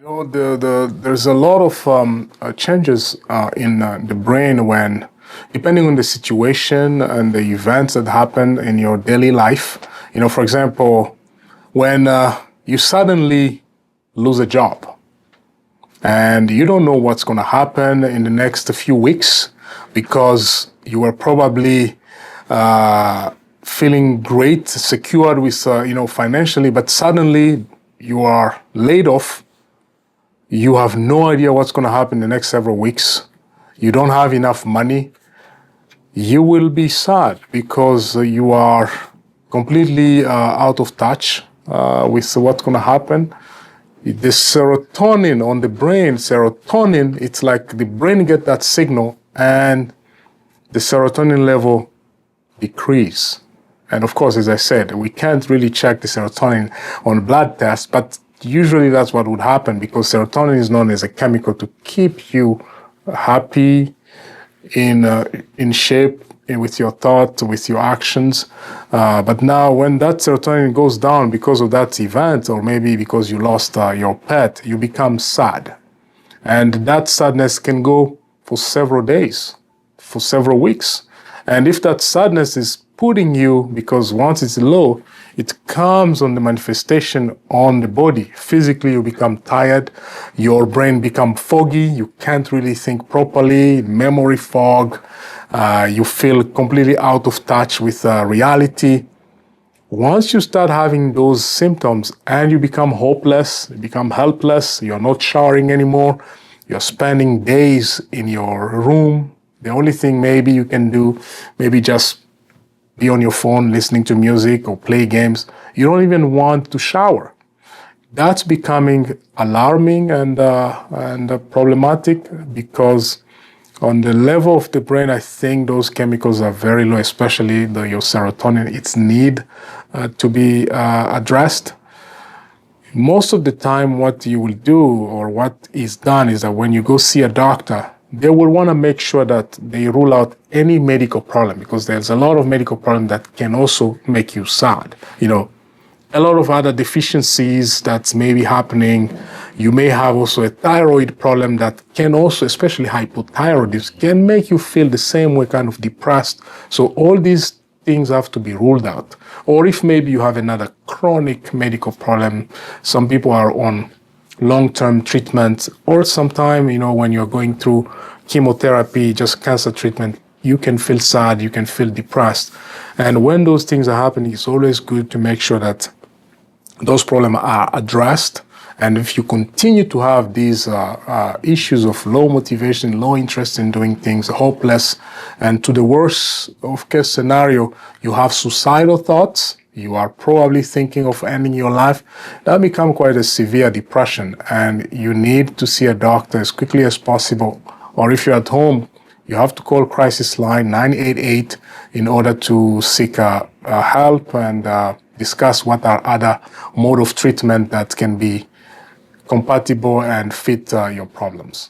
There's a lot of changes in the brain when, depending on the situation and the events that happen in your daily life. For example, when you suddenly lose a job and you don't know what's going to happen in the next few weeks because you were probably feeling great, secured with, financially, but suddenly you are laid off. You have no idea what's going to happen in the next several weeks. You don't have enough money. You will be sad because you are completely out of touch with what's going to happen. The serotonin on the brain, it's like the brain gets that signal and the serotonin level decrease. And of course, as I said, we can't really check the serotonin on blood tests, but usually that's what would happen because serotonin is known as a chemical to keep you happy, in shape, with your thoughts, with your actions. But now when that serotonin goes down because of that event, or maybe because you lost your pet, you become sad. And that sadness can go for several days, for several weeks. And if that sadness is putting you, because once it's low, it comes on the manifestation on the body. Physically, you become tired, your brain becomes foggy, you can't really think properly, memory fog, you feel completely out of touch with reality. Once you start having those symptoms and you become hopeless, you become helpless, you're not showering anymore, you're spending days in your room, the only thing maybe you can do, maybe just be on your phone listening to music or play games. You don't even want to shower. That's becoming alarming and problematic because on the level of the brain, I think those chemicals are very low, especially your serotonin. It's need to be addressed. Most of the time, what you will do or what is done is that when you go see a doctor, they will want to make sure that they rule out any medical problem because there's a lot of medical problems that can also make you sad. A lot of other deficiencies that's maybe happening. You may have also a thyroid problem that can also, especially hypothyroidism, can make you feel the same way, kind of depressed. So all these things have to be ruled out. Or if maybe you have another chronic medical problem, some people are on long-term treatment, or sometime, when you're going through chemotherapy, just cancer treatment, you can feel sad, you can feel depressed. And when those things are happening, it's always good to make sure that those problems are addressed. And if you continue to have these issues of low motivation, low interest in doing things, hopeless, and to the worst of case scenario, you have suicidal thoughts, you are probably thinking of ending your life, that becomes quite a severe depression and you need to see a doctor as quickly as possible. Or if you're at home, you have to call crisis line 988 in order to seek help and discuss what are other mode of treatment that can be compatible and fit your problems.